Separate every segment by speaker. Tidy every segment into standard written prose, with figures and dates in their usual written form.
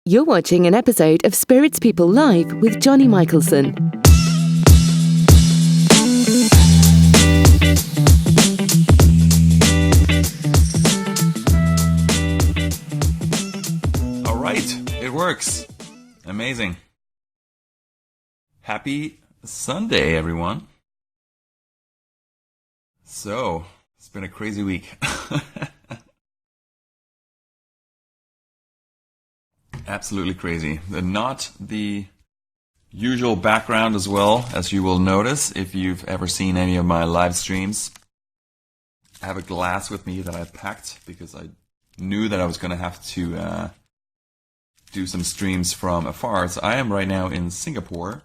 Speaker 1: You're watching an episode of Spirits People Live with Johnny Michelson.
Speaker 2: All right, it works. Amazing. Happy Sunday, everyone. So, it's been a crazy week. Absolutely crazy. Not the usual background as well, as you will notice if you've ever seen any of my live streams. I have a glass with me that I packed because I knew that I was going to have to do some streams from afar. So I am right now in Singapore,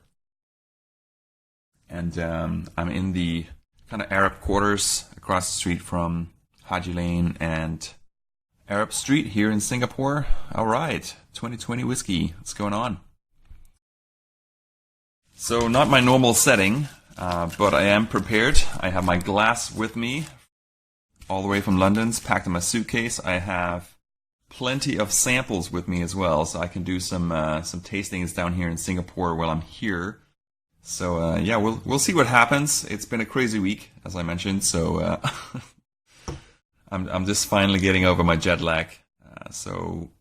Speaker 2: and I'm in the kind of Arab quarters across the street from Haji Lane and Arab Street here in Singapore. All right, 2020 whiskey. What's going on? So not my normal setting, but I am prepared. I have my glass with me all the way from London. It's packed in my suitcase. I have plenty of samples with me as well, so I can do some tastings down here in Singapore while I'm here. So yeah, we'll see what happens. It's been a crazy week, as I mentioned. So I'm just finally getting over my jet lag. So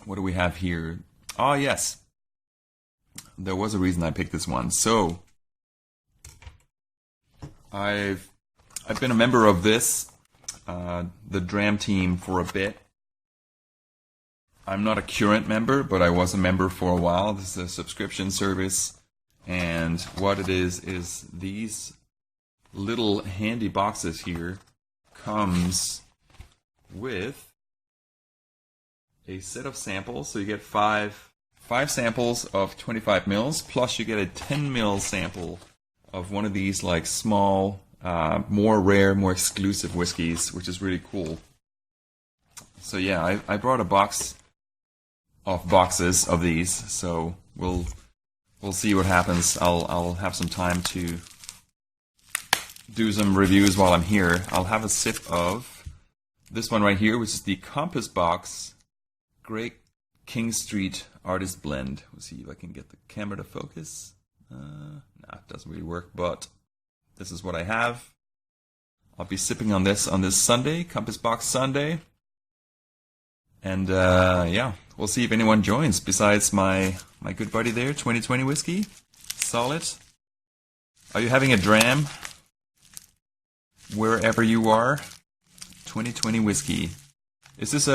Speaker 2: what do we have here? Oh yes, there was a reason I picked this one. So I've been a member of this the Dram team for a bit. I'm not a current member, but I was a member for a while. This is a subscription service, and what it is these little handy boxes here comes with a set of samples. So you get five samples of 25 mils, plus you get a 10 mil sample of one of these like small, more rare, more exclusive whiskeys, which is really cool. So yeah, I brought a box of boxes of these, so we'll see what happens. I'll have some time to do some reviews while I'm here. I'll have a sip of this one right here, which is the Compass Box Great King Street Artist Blend. We'll see if I can get the camera to focus. It doesn't really work, but this is what I have. I'll be sipping on this Sunday, Compass Box Sunday. And yeah, we'll see if anyone joins besides my good buddy there, 2020 Whiskey. Solid. Are you having a dram? Wherever you are, 2020 Whiskey. Is this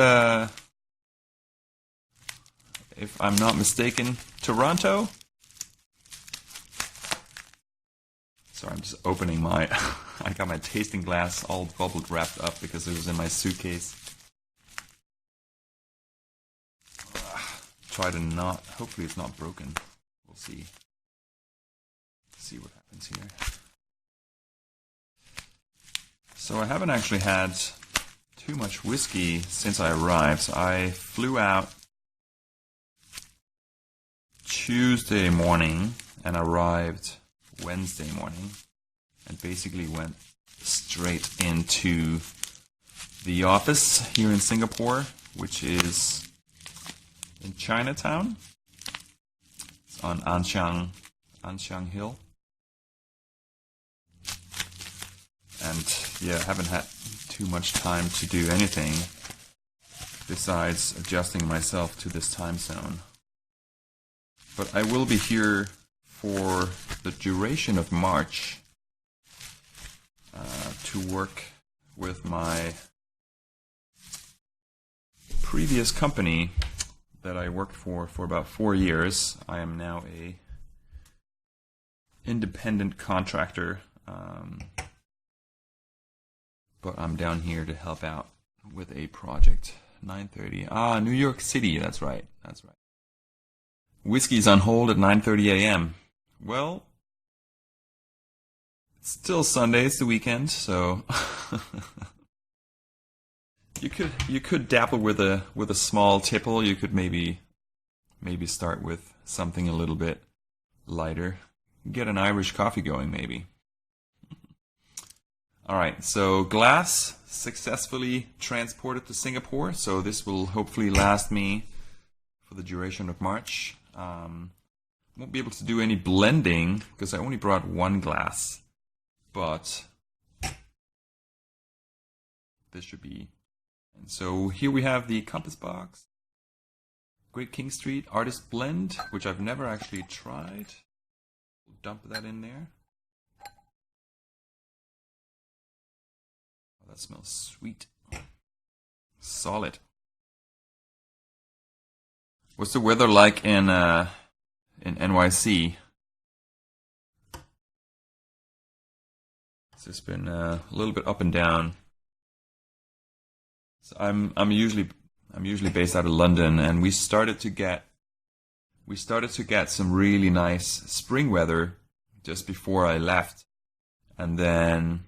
Speaker 2: if I'm not mistaken, Toronto? Sorry, I'm just opening I got my tasting glass all bubbled wrapped up because it was in my suitcase. Try to not, hopefully it's not broken. We'll see. See what happens here. So I haven't actually had too much whiskey since I arrived. So I flew out Tuesday morning and arrived Wednesday morning, and basically went straight into the office here in Singapore, which is in Chinatown. It's on Anshang Hill. And yeah, I haven't had too much time to do anything besides adjusting myself to this time zone. But I will be here for the duration of March to work with my previous company that I worked for about 4 years. I am now a independent contractor, but I'm down here to help out with a project. 9:30. New York City. That's right. Whiskey's on hold at 9:30 a.m. Well, it's still Sunday. It's the weekend, so you could dabble with a small tipple. You could maybe start with something a little bit lighter. Get an Irish coffee going, maybe. All right, so glass successfully transported to Singapore. So this will hopefully last me for the duration of March. Won't be able to do any blending because I only brought one glass, but this should be. And so here we have the Compass Box, Great King Street Artist Blend, which I've never actually tried. We'll dump that in there. Oh, that smells sweet. Solid. What's the weather like in NYC? It's just been a little bit up and down. So I'm usually based out of London, and we started to get some really nice spring weather just before I left, and then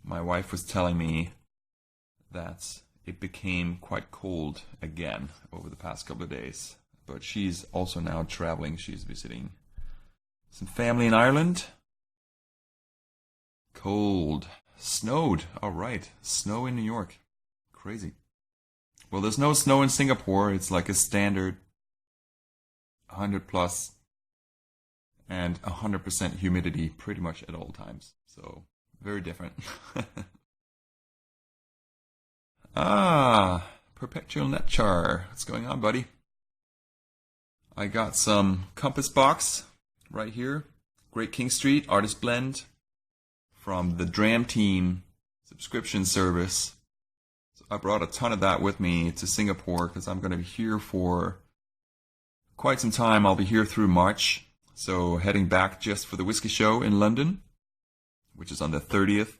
Speaker 2: my wife was telling me that it became quite cold again over the past couple of days. But she's also now traveling. She's visiting some family in Ireland. Cold. Snowed. All right. Snow in New York. Crazy. Well, there's no snow in Singapore. It's like a standard 100 plus and 100% humidity pretty much at all times. So very different. Perpetual Net Char. What's going on, buddy? I got some Compass Box right here. Great King Street Artist Blend from the Dram Team subscription service. So I brought a ton of that with me to Singapore because I'm going to be here for quite some time. I'll be here through March. So heading back just for the whiskey show in London, which is on the 30th.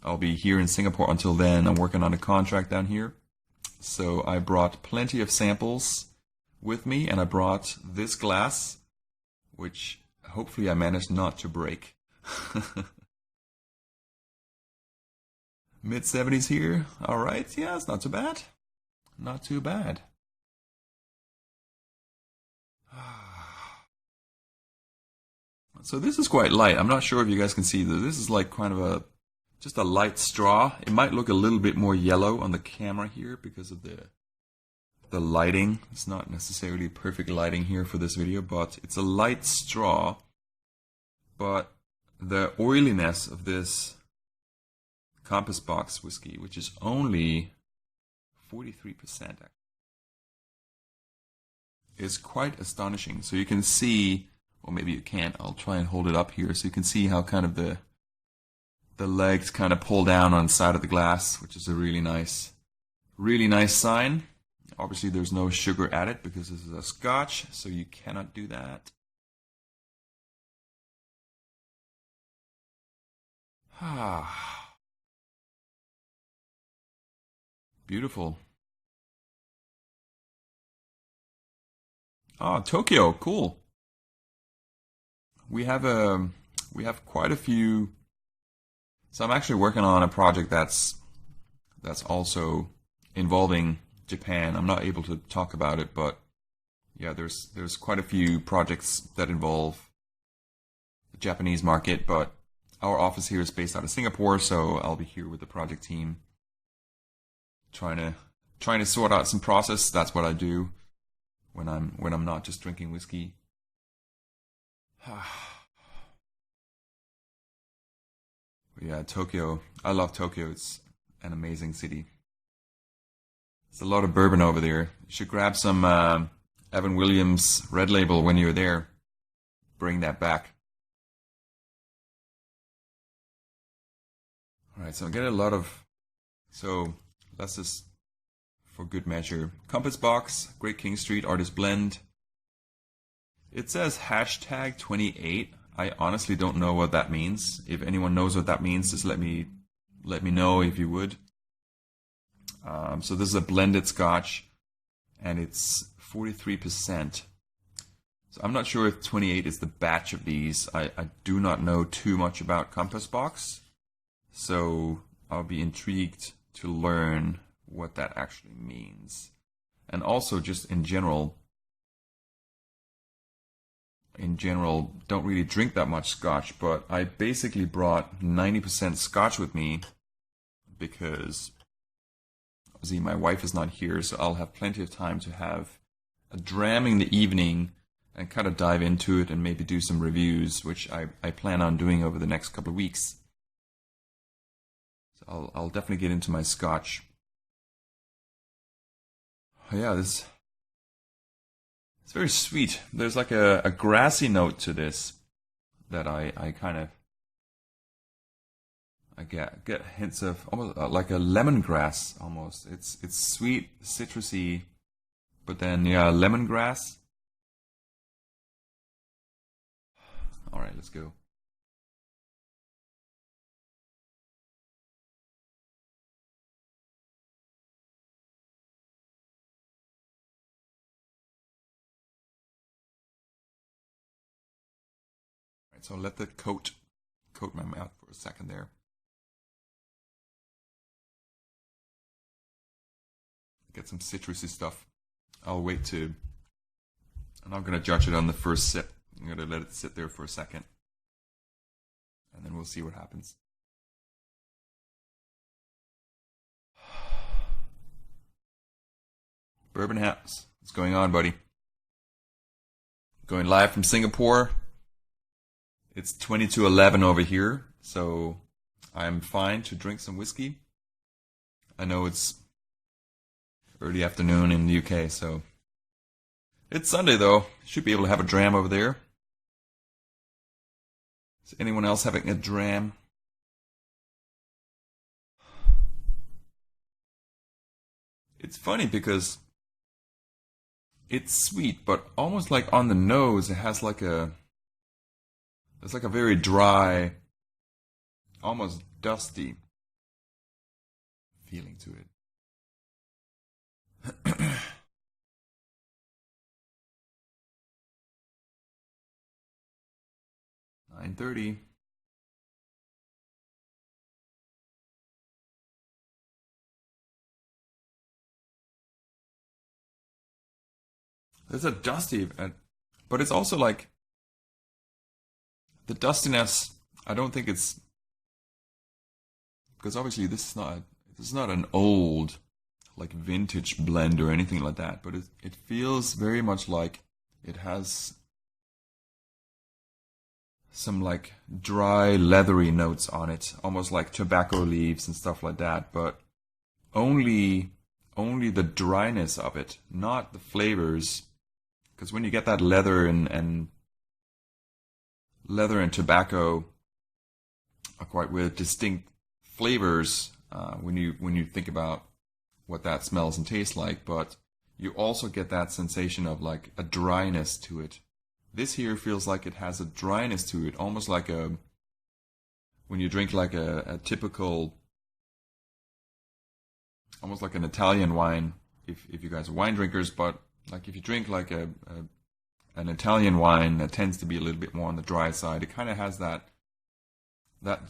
Speaker 2: I'll be here in Singapore until then. I'm working on a contract down here. So I brought plenty of samples with me, and I brought this glass, which hopefully I managed not to break. Mid-70s here. All right. Yeah, it's not too bad. Not too bad. So this is quite light. I'm not sure if you guys can see this. This is like kind of just a light straw. It might look a little bit more yellow on the camera here because of the lighting. It's not necessarily perfect lighting here for this video, but it's a light straw. But the oiliness of this Compass Box whiskey, which is only 43%, is quite astonishing. So you can see, or maybe you can't, I'll try and hold it up here so you can see how kind of the legs kind of pull down on the side of the glass, which is a really nice sign. Obviously there's no sugar added because this is a scotch, so you cannot do that. Beautiful. Tokyo, cool. We have quite a few. So I'm actually working on a project that's also involving Japan. I'm not able to talk about it, but yeah, there's quite a few projects that involve the Japanese market, but our office here is based out of Singapore, so I'll be here with the project team trying to sort out some process. That's what I do when I'm not just drinking whiskey. Yeah, Tokyo. I love Tokyo. It's an amazing city. There's a lot of bourbon over there. You should grab some Evan Williams Red Label when you're there. Bring that back. All right, so I get a lot of. So let's just, for good measure, Compass Box, Great King Street Artist Blend. It says hashtag 28. I honestly don't know what that means. If anyone knows what that means, just let me know if you would. So this is a blended scotch, and it's 43%. So I'm not sure if 28 is the batch of these. I do not know too much about Compass Box, so I'll be intrigued to learn what that actually means. And also just in general, don't really drink that much scotch, but I basically brought 90% scotch with me because obviously my wife is not here, so I'll have plenty of time to have dram in the evening and kind of dive into it and maybe do some reviews, which I plan on doing over the next couple of weeks. So I'll definitely get into my scotch. Oh, yeah, it's very sweet. There's like a grassy note to this that I kind of get hints of, almost like a lemongrass almost. It's sweet, citrusy, but then yeah, lemongrass. All right, let's go. All right, so I'll let the coat my mouth for a second there. Get some citrusy stuff. I'll wait to. I'm not going to judge it on the first sip. I'm going to let it sit there for a second. And then we'll see what happens. Bourbon House. What's going on, buddy? Going live from Singapore. It's 22:11 over here, so I'm fine to drink some whiskey. I know it's early afternoon in the UK, so it's Sunday though. Should be able to have a dram over there. Is anyone else having a dram? It's funny because it's sweet, but almost like on the nose, it has like it's like a very dry, almost dusty feeling to it. 9:30. There's a dusty, but it's also like the dustiness. I don't think it's because obviously this is not an old like vintage blend or anything like that, but it feels very much like it has some like dry leathery notes on it, almost like tobacco leaves and stuff like that, but only the dryness of it, not the flavors. Because when you get that leather and tobacco are quite with distinct flavors when you think about what that smells and tastes like, but you also get that sensation of like a dryness to it. This here feels like it has a dryness to it, almost like when you drink like a typical, almost like an Italian wine, if you guys are wine drinkers, but like if you drink like an Italian wine that tends to be a little bit more on the dry side, it kind of has that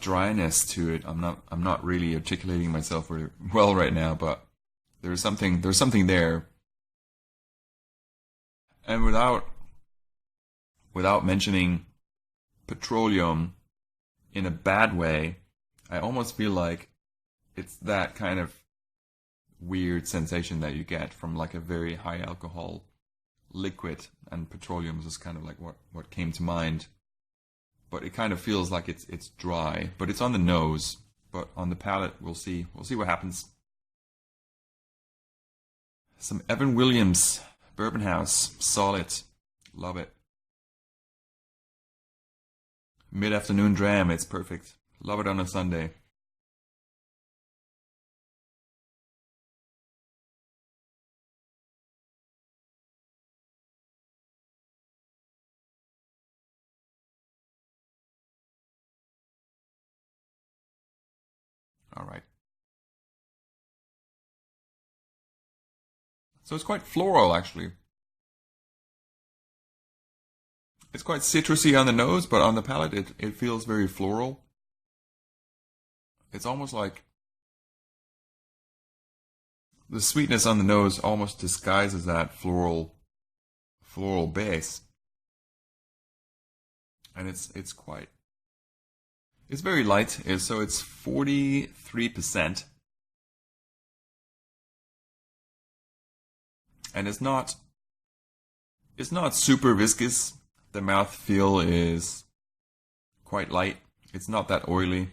Speaker 2: dryness to it. I'm not really articulating myself very well right now, but there's something there. And without mentioning petroleum in a bad way, I almost feel like it's that kind of weird sensation that you get from like a very high alcohol liquid, and petroleum is just kind of like what came to mind. But it kind of feels like it's dry, but it's on the nose, but on the palate we'll see what happens. Some Evan Williams Bourbon House, solid, love it. Mid-afternoon dram, it's perfect. Love it on a Sunday. All right. So it's quite floral, actually. It's quite citrusy on the nose, but on the palate, it feels very floral. It's almost like the sweetness on the nose almost disguises that floral base, and it's very light. So it's 43%, and it's not It's not super viscous. The mouthfeel is quite light. It's not that oily.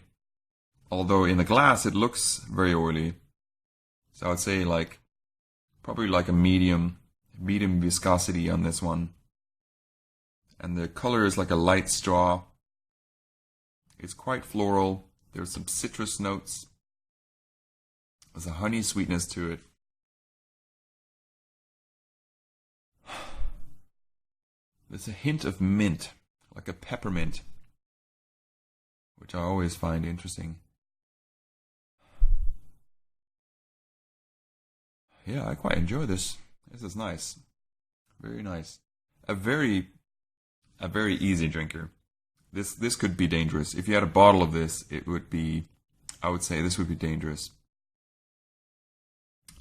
Speaker 2: Although in the glass it looks very oily. So I'd say like probably like a medium viscosity on this one. And the color is like a light straw. It's quite floral. There's some citrus notes. There's a honey sweetness to it. There's a hint of mint, like a peppermint, which I always find interesting. Yeah, I quite enjoy this. This is nice. Very nice. A very easy drinker. This could be dangerous. If you had a bottle of this, it would be, I would say this would be dangerous.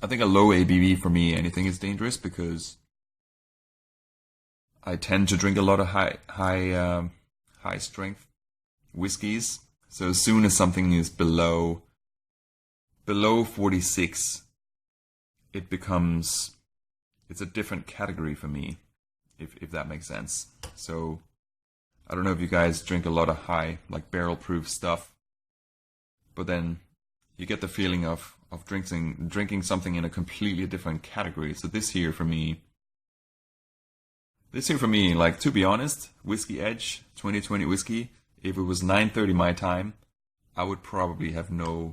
Speaker 2: I think a low ABV for me, anything is dangerous because I tend to drink a lot of high strength whiskeys. So as soon as something is below 46, it's a different category for me, if that makes sense. So I don't know if you guys drink a lot of high, like barrel proof stuff, but then you get the feeling of drinking something in a completely different category. So this here for me, like, to be honest, Whiskey Edge 2020 whiskey, if it was 9:30 my time, I would probably have no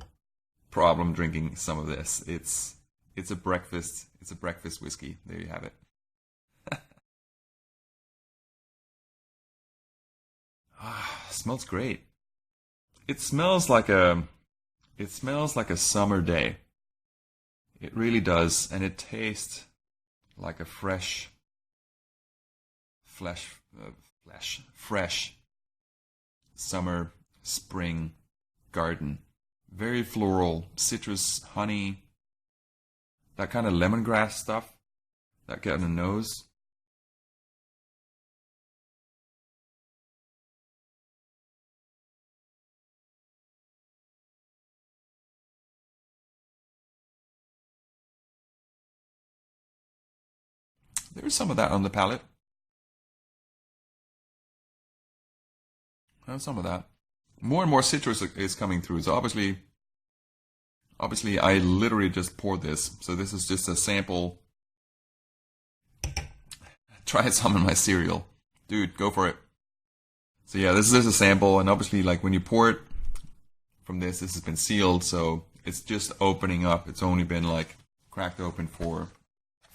Speaker 2: problem drinking some of this. It's a breakfast whiskey. There you have it. Smells great. It smells like a summer day. It really does, and it tastes like a fresh summer, spring garden. Very floral, citrus, honey, that kind of lemongrass stuff that get on the nose. There's some of that on the palate. Some of that. More and more citrus is coming through. So obviously I literally just poured this. So this is just a sample. Try some in my cereal. Dude, go for it. So yeah, this is just a sample. And obviously, like, when you pour it from this has been sealed. So it's just opening up. It's only been like cracked open for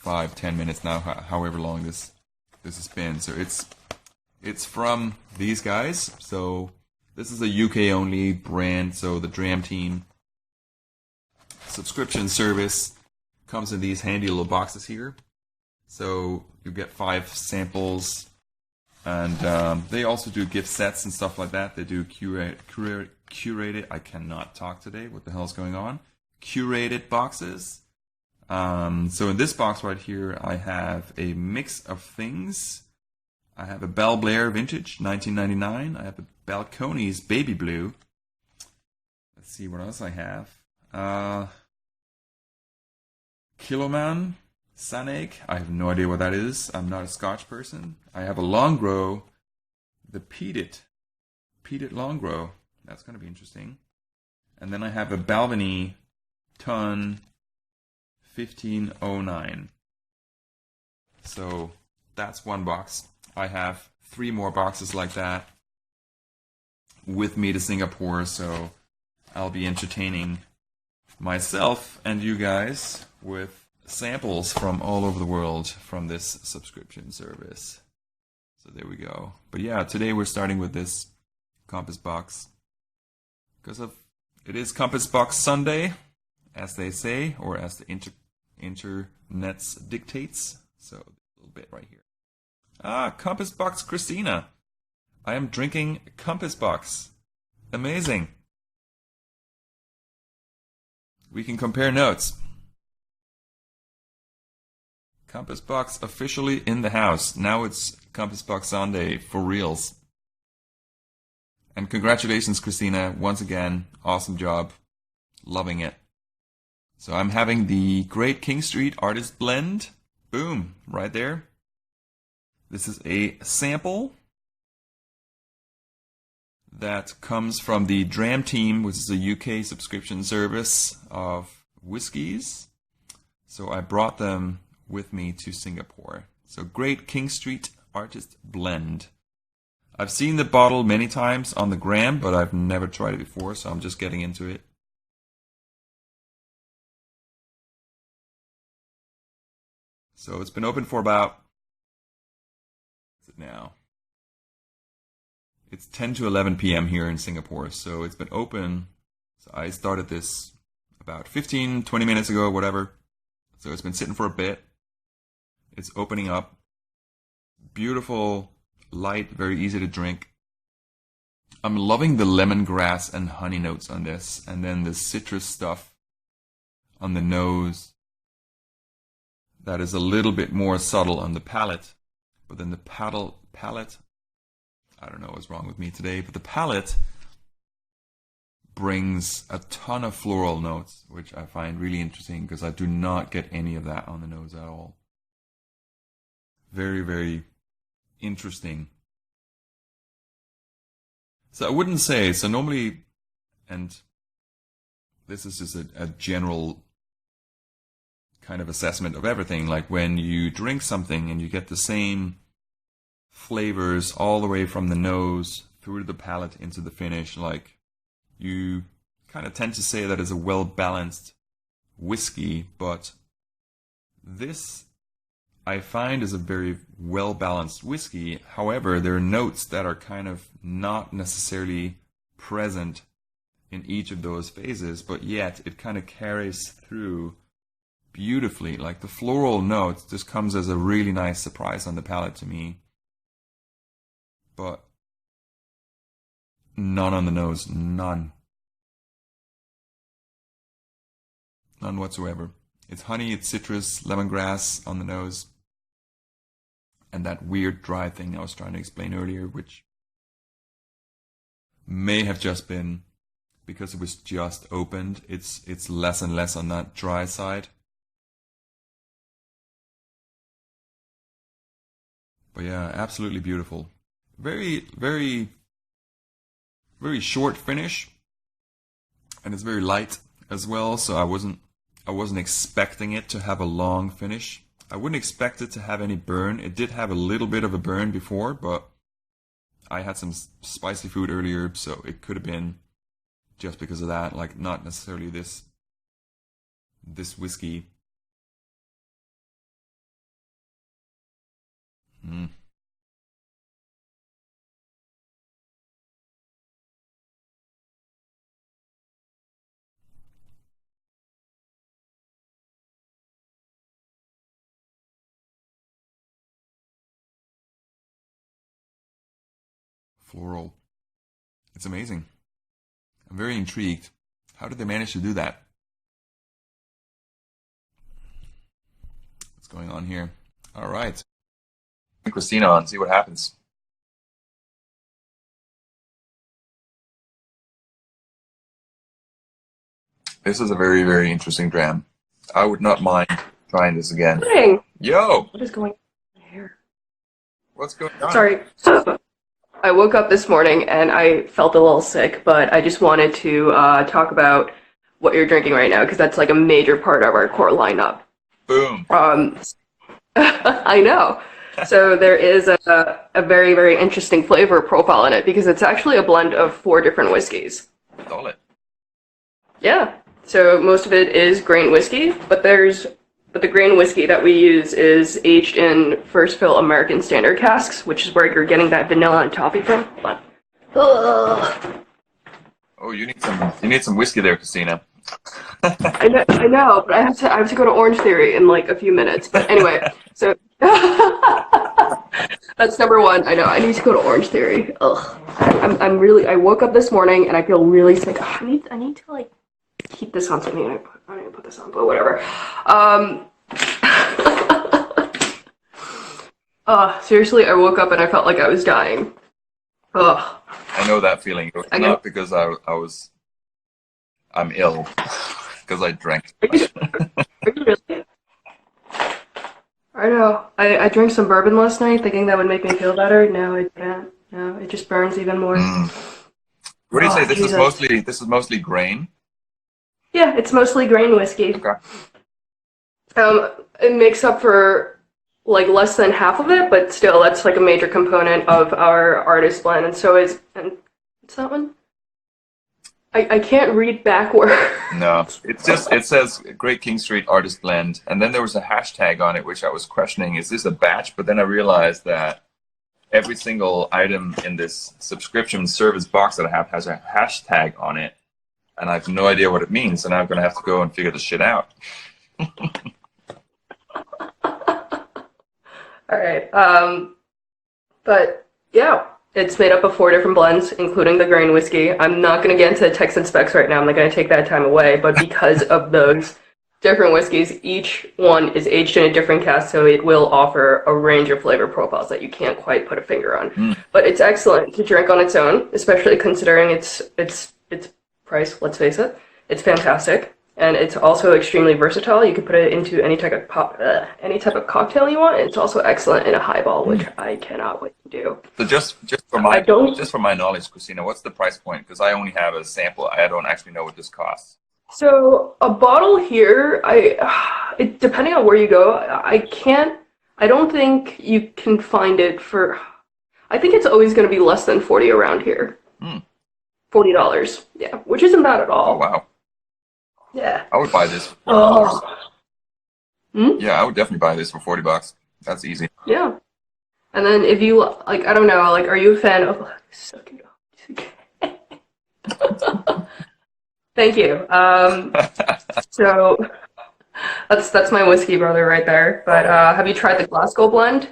Speaker 2: 5-10 minutes now, however long this has been. So it's from these guys. So this is a UK only brand. So the Dram Team subscription service comes in these handy little boxes here. So you get 5 samples, and they also do gift sets and stuff like that. They do curated. I cannot talk today. What the hell is going on? Curated boxes. So in this box right here, I have a mix of things. I have a Bell Blair Vintage 1999. I have a Balcones Baby Blue. Let's see what else I have. Kiloman Saneg. I have no idea what that is. I'm not a Scotch person. I have a Longrow, the Peated Longrow. That's going to be interesting. And then I have a Balvenie Ton 1509. So that's one box. I have 3 more boxes like that with me to Singapore, so I'll be entertaining myself and you guys with samples from all over the world from this subscription service. So there we go. But yeah, today we're starting with this Compass Box because it is Compass Box Sunday, as they say, or as the internets dictates. So a little bit right here. Compass Box Christina. I am drinking Compass Box. Amazing. We can compare notes. Compass Box officially in the house. Now it's Compass Box Sunday for reals. And congratulations, Christina. Once again, awesome job. Loving it. So I'm having the Great King Street Artist Blend. Boom, right there. This is a sample that comes from the Dram Team, which is a UK subscription service of whiskies. So I brought them with me to Singapore. So Great King Street Artist Blend. I've seen the bottle many times on the gram, but I've never tried it before, so I'm just getting into it. So it's been open for about, what's it now? It's 10 to 11 p.m. here in Singapore, so it's been open. So I started this about 15, 20 minutes ago, whatever. So it's been sitting for a bit. It's opening up. Beautiful, light, very easy to drink. I'm loving the lemongrass and honey notes on this, and then the citrus stuff on the nose. That is a little bit more subtle on the palate, but then the palate, I don't know what's wrong with me today, but the palate brings a ton of floral notes, which I find really interesting because I do not get any of that on the nose at all. Very, very interesting. So I wouldn't say, so normally, and this is just a general kind of assessment of everything, like when you drink something and you get the same flavors all the way from the nose through the palate into the finish, like you kind of tend to say that is a well-balanced whiskey, but this I find is a very well-balanced whiskey. However, there are notes that are kind of not necessarily present in each of those phases, but yet it kind of carries through beautifully. Like the floral notes just comes as a really nice surprise on the palate to me, but none on the nose, none whatsoever. It's honey, it's citrus, lemongrass on the nose, and that weird dry thing I was trying to explain earlier, which may have just been because it was just opened. It's less and less on that dry side. But yeah, absolutely beautiful. Very, very, very short finish, and it's very light as well. So I wasn't expecting it to have a long finish. I wouldn't expect it to have any burn. It did have a little bit of a burn before, but I had some spicy food earlier, so it could have been just because of that. Like not necessarily this whiskey. Floral. It's amazing. I'm very intrigued. How did they manage to do that? What's going on here? All right. Christina on, see what happens. This is a very, very interesting dram. I would not mind trying this again.
Speaker 3: Morning.
Speaker 2: Yo!
Speaker 3: What is going on here?
Speaker 2: What's going on?
Speaker 3: Sorry. I woke up this morning and I felt a little sick, but I just wanted to talk about what you're drinking right now because that's like a major part of our core lineup.
Speaker 2: Boom.
Speaker 3: I know. So there is a very, very interesting flavor profile in it because it's actually a blend of 4 different whiskeys.
Speaker 2: Solid.
Speaker 3: Yeah. So most of it is grain whiskey, but the grain whiskey that we use is aged in first fill American standard casks, which is where you're getting that vanilla and toffee from.
Speaker 2: Oh, you need some whiskey there, Christina.
Speaker 3: I know, but I have to go to Orange Theory in like a few minutes. But anyway, so that's number 1. I know I need to go to Orange Theory. Ugh, I woke up this morning and I feel really sick. I need to like keep this on something. I don't even put this on, but whatever. Seriously, I woke up and I felt like I was dying. Ugh.
Speaker 2: I know that feeling. It was not because I'm ill, because I drank.
Speaker 3: Are you really? I know. I drank some bourbon last night thinking that would make me feel better. No, it can't. No, it just burns even more.
Speaker 2: What do you say? This
Speaker 3: Jesus.
Speaker 2: is mostly grain.
Speaker 3: Yeah, it's mostly grain whiskey.
Speaker 2: Okay.
Speaker 3: It makes up for like less than half of it, but still, that's like a major component of our artist blend. And so is, and what's that one? I can't read backward.
Speaker 2: No, it says Great King Street Artist Blend, and then there was a hashtag on it which I was questioning. Is this a batch? But then I realized that every single item in this subscription service box that I have has a hashtag on it, and I have no idea what it means. And I'm going to have to go and figure this shit out.
Speaker 3: All right. But yeah, it's made up of 4 different blends, including the grain whiskey. I'm not going to get into the text and specs right now. I'm not going to take that time away. But because of those different whiskeys, each one is aged in a different cask, so it will offer a range of flavor profiles that you can't quite put a finger on. But it's excellent to drink on its own, especially considering its price. Let's face it, it's fantastic. And it's also extremely versatile. You can put it into any type of cocktail you want. It's also excellent in a highball, which I cannot wait to do.
Speaker 2: So just for my knowledge, Christina, what's the price point? Because I only have a sample. I don't actually know what this costs.
Speaker 3: So a bottle here, depending on where you go, I don't think you can find it for. I think it's always going to be less than $40 around here. $40, yeah, which isn't bad at all.
Speaker 2: Oh wow.
Speaker 3: Yeah.
Speaker 2: I would buy this for $40. Yeah, I would definitely buy this for $40. That's easy.
Speaker 3: Yeah. And then if you like, I don't know, like, are you a fan of? Thank you. So that's my whiskey brother right there. But have you tried the Glasgow blend?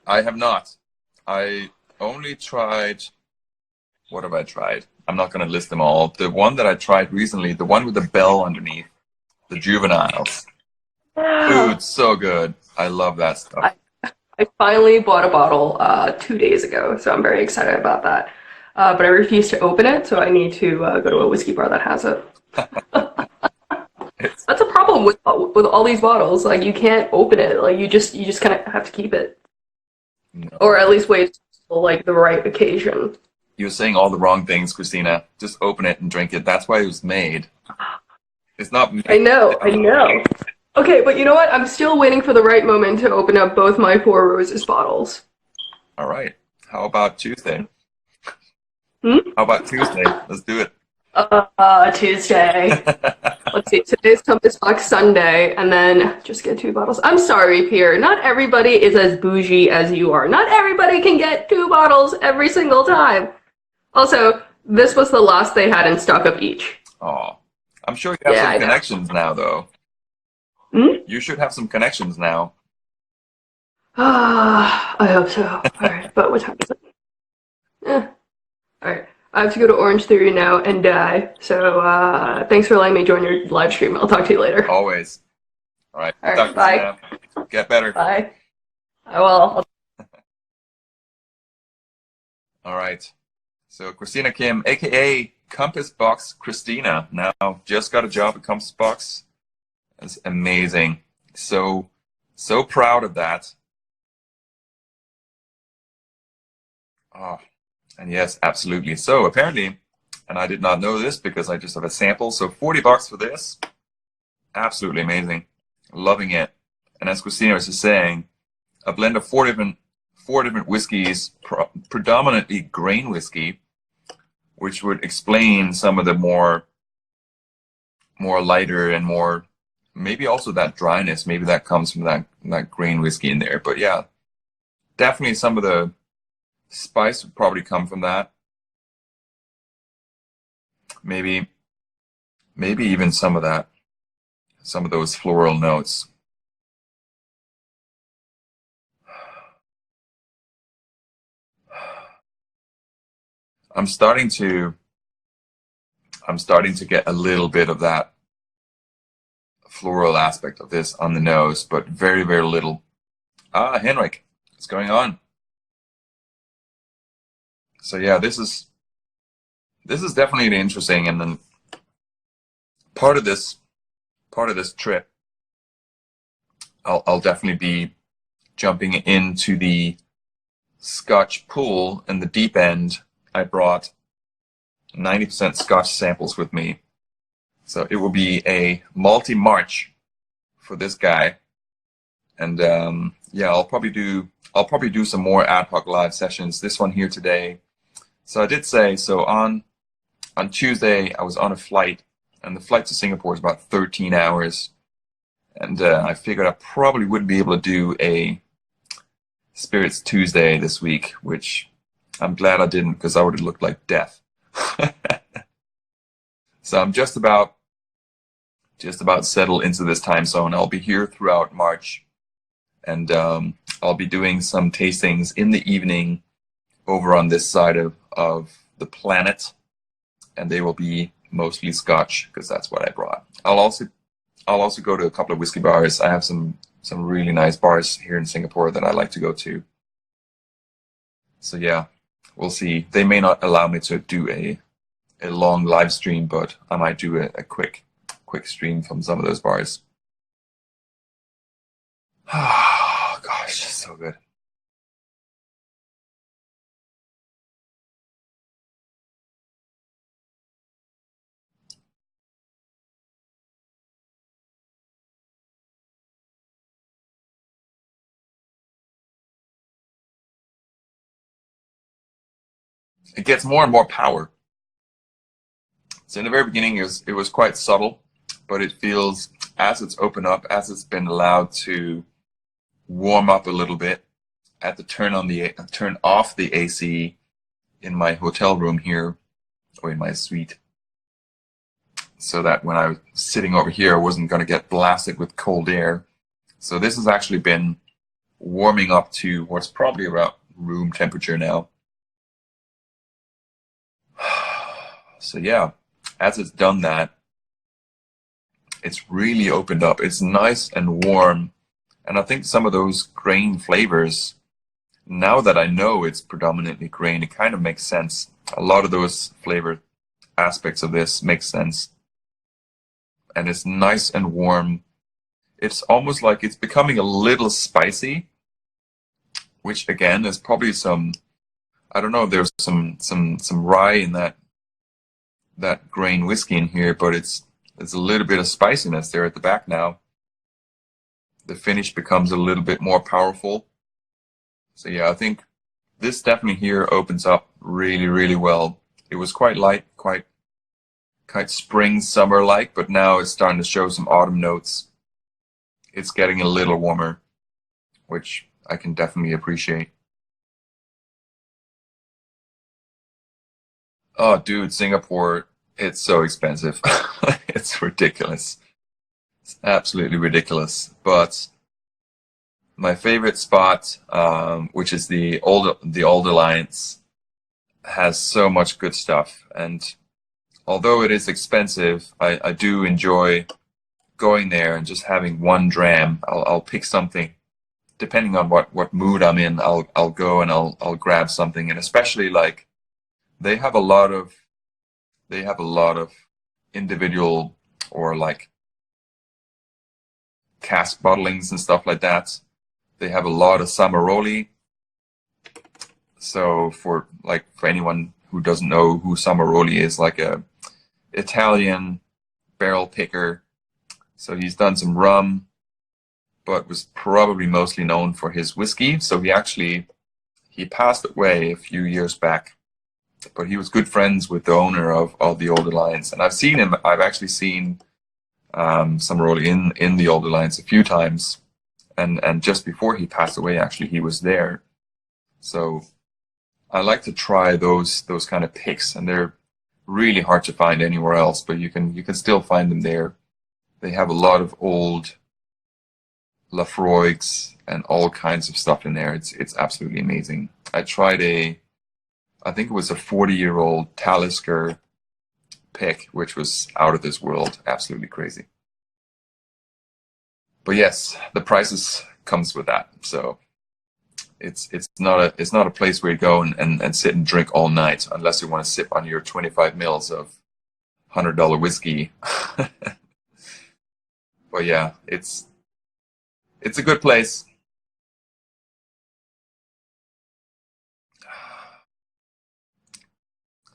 Speaker 2: I have not. I only tried. What have I tried? I'm not going to list them all. The one that I tried recently, the one with the bell underneath, the juveniles. Ooh, it's so good. I love that stuff.
Speaker 3: I finally bought a bottle 2 days ago, so I'm very excited about that. But I refuse to open it, so I need to go to a whiskey bar that has it. That's a problem with all these bottles. Like, you can't open it. Like, you just kind of have to keep it, or at least wait till like the right occasion.
Speaker 2: You're saying all the wrong things, Christina. Just open it and drink it. That's why it was made. It's not made.
Speaker 3: I know. Okay, but you know what? I'm still waiting for the right moment to open up both my Four Roses bottles.
Speaker 2: All right. How about Tuesday? How about Tuesday? Let's do it.
Speaker 3: Tuesday. Let's see. Today's Compass Box Sunday, and then just get 2 bottles. I'm sorry, Pierre. Not everybody is as bougie as you are. Not everybody can get 2 bottles every single time. Also, this was the last they had in stock of each.
Speaker 2: Oh, I'm sure you have some connections now, though. You should have some connections now.
Speaker 3: I hope so. All right, but what time is it? All right. I have to go to Orange Theory now and die. So thanks for letting me join your live stream. I'll talk to you later.
Speaker 2: Always. All right.
Speaker 3: All right. Bye.
Speaker 2: Get better.
Speaker 3: Bye. I will.
Speaker 2: All right. So Christina Kim, aka Compass Box Christina, now just got a job at Compass Box. That's amazing. So proud of that. Oh, and yes, absolutely. So apparently, and I did not know this because I just have a sample. So $40 for this. Absolutely amazing. Loving it. And as Christina was just saying, a blend of four different whiskeys, predominantly grain whiskey, which would explain some of the more lighter and more, maybe also that dryness. Maybe that comes from that grain whiskey in there. But yeah, definitely some of the spice would probably come from that. Maybe even some of those floral notes. I'm starting to get a little bit of that floral aspect of this on the nose, but very, very little. Henrik, what's going on? So yeah, this is definitely interesting, and then part of this trip I'll definitely be jumping into the Scotch pool in the deep end. I brought 90% Scotch samples with me. So it will be a multi-march for this guy. And yeah, I'll probably do some more ad hoc live sessions. This one here today. So I did say, so on Tuesday I was on a flight, and the flight to Singapore is about 13 hours. And I figured I probably wouldn't be able to do a Spirits Tuesday this week, which I'm glad I didn't, because I would have looked like death. So I'm just about settled into this time zone. I'll be here throughout March, and I'll be doing some tastings in the evening over on this side of the planet, and they will be mostly Scotch, because that's what I brought. I'll also go to a couple of whiskey bars. I have some really nice bars here in Singapore that I like to go to. So yeah, we'll see. They may not allow me to do a long live stream, but I might do a quick stream from some of those bars. Oh gosh, so good. It gets more and more power. So in the very beginning, it was quite subtle, but it feels, as it's opened up, as it's been allowed to warm up a little bit, at the turn off the AC in my hotel room here, or in my suite, so that when I was sitting over here, I wasn't going to get blasted with cold air. So this has actually been warming up to what's probably about room temperature now. So yeah, as it's done that, it's really opened up. It's nice and warm. And I think some of those grain flavors, now that I know it's predominantly grain, it kind of makes sense. A lot of those flavor aspects of this make sense. And it's nice and warm. It's almost like it's becoming a little spicy, which again is probably some, I don't know, there's some rye in that grain whiskey in here, but it's a little bit of spiciness there at the back now. The finish becomes a little bit more powerful. So yeah, I think this definitely here opens up really, really well. It was quite light, quite spring, summer-like, but now it's starting to show some autumn notes. It's getting a little warmer, which I can definitely appreciate. Oh, dude, Singapore, it's so expensive. It's ridiculous. It's absolutely ridiculous. But my favorite spot, which is the Old Alliance, has so much good stuff. And although it is expensive, I do enjoy going there and just having one dram. I'll pick something, depending on what mood I'm in. I'll go and I'll grab something, and especially like they have a lot of individual or like cask bottlings and stuff like that. They have a lot of Samaroli. So for anyone who doesn't know who Samaroli is, like a Italian barrel picker. So he's done some rum, but was probably mostly known for his whiskey. So he passed away a few years back, but he was good friends with the owner of the Old Alliance. And I've actually seen Samaroli in the Old Alliance a few times. And just before he passed away, actually, he was there. So I like to try those kind of picks, and they're really hard to find anywhere else, but you can still find them there. They have a lot of old Lafroigs and all kinds of stuff in there. It's absolutely amazing. I tried I think it was a 40-year-old Talisker pick, which was out of this world, absolutely crazy. But yes, the prices comes with that. So it's not a place where you go and sit and drink all night, unless you want to sip on your 25 mils of $100 whiskey. But yeah, it's It's a good place.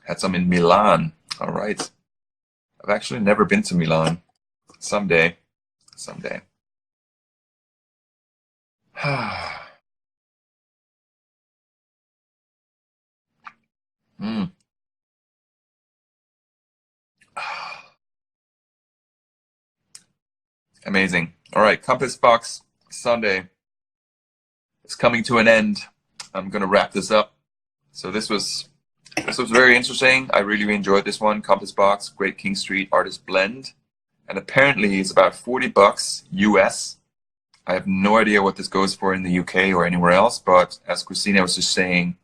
Speaker 2: Had some in Milan. All right. I've actually never been to Milan. Someday. Mm. Amazing. All right, Compass Box Sunday is coming to an end. I'm gonna wrap this up. So this was very interesting. I really enjoyed this one. Compass Box, Great King Street Artist Blend, and apparently it's about $40 US. I have no idea what this goes for in the UK or anywhere else, but as Christina was just saying,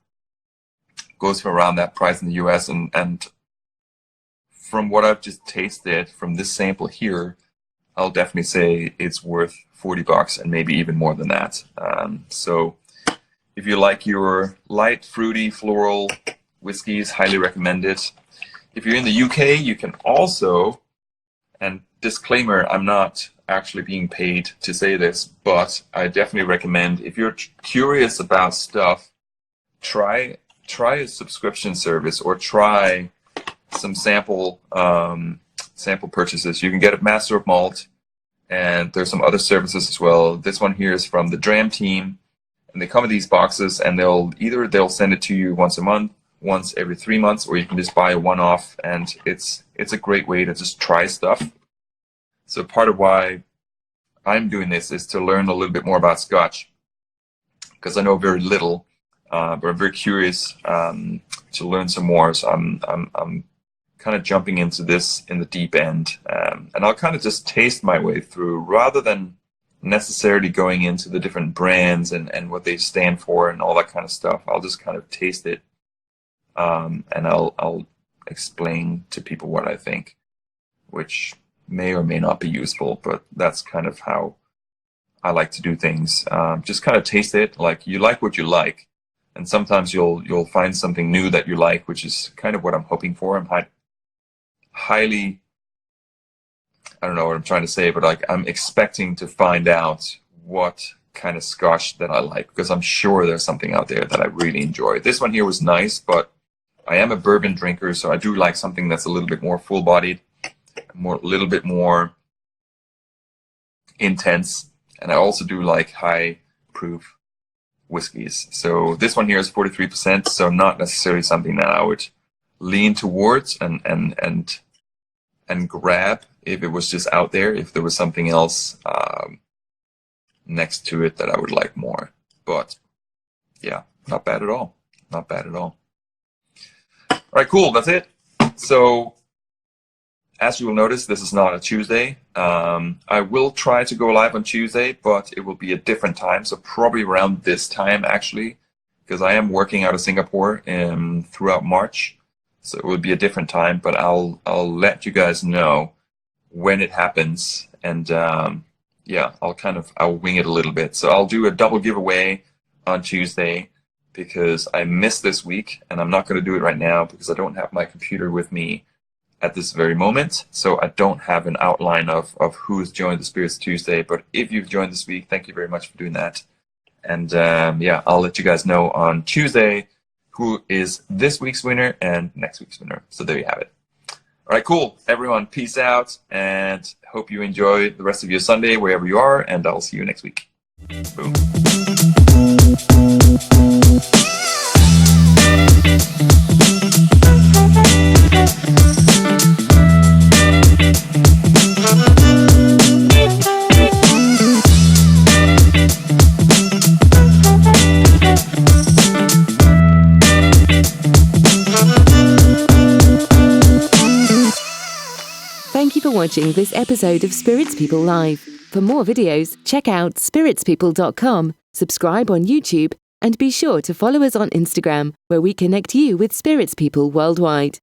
Speaker 2: it goes for around that price in the US. And from what I've just tasted from this sample here, I'll definitely say it's worth $40 and maybe even more than that. So if you like your light, fruity, floral whiskeys, highly recommend it. If you're in the UK, you can also, and disclaimer, I'm not actually being paid to say this, but I definitely recommend, if you're curious about stuff, try a subscription service or try some sample purchases. You can get a Master of Malt, and there's some other services as well. This one here is from the Dram team, and they come in these boxes, and they'll send it to you once a month, once every 3 months, or you can just buy a one-off, and it's a great way to just try stuff. So part of why I'm doing this is to learn a little bit more about Scotch, because I know very little, but I'm very curious to learn some more. So I'm kind of jumping into this in the deep end, and I'll kind of just taste my way through rather than necessarily going into the different brands and what they stand for and all that kind of stuff. I'll just kind of taste it, and I'll explain to people what I think, which may or may not be useful, but that's kind of how I like to do things. Just kind of taste it. Like, you like what you like, and sometimes you'll find something new that you like, which is kind of what I'm hoping for. I'm highly, I don't know what I'm trying to say, but like, I'm expecting to find out what kind of Scotch that I like, because I'm sure there's something out there that I really enjoy. This one here was nice, but I am a bourbon drinker, so I do like something that's a little bit more full-bodied, a little bit more intense, and I also do like high-proof whiskeys. So this one here is 43%, so not necessarily something that I would lean towards and grab if it was just out there, if there was something else next to it that I would like more. But yeah, not bad at all. Not bad at all. All right, cool. That's it. So as you will notice, this is not a Tuesday. I will try to go live on Tuesday, but it will be a different time. So probably around this time, actually, because I am working out of Singapore throughout March. So it will be a different time, but I'll let you guys know when it happens. And yeah, I'll wing it a little bit. So I'll do a double giveaway on Tuesday, because I missed this week, and I'm not going to do it right now because I don't have my computer with me at this very moment. So I don't have an outline of who's joined the Spirits Tuesday. But if you've joined this week, thank you very much for doing that. And yeah, I'll let you guys know on Tuesday who is this week's winner and next week's winner. So there you have it. All right, cool. Everyone, peace out, and hope you enjoy the rest of your Sunday wherever you are, and I'll see you next week. Boom.
Speaker 1: Thank you for watching this episode of Spirits People Live. For more videos, check out spiritspeople.com, subscribe on YouTube, and be sure to follow us on Instagram, where we connect you with spirits people worldwide.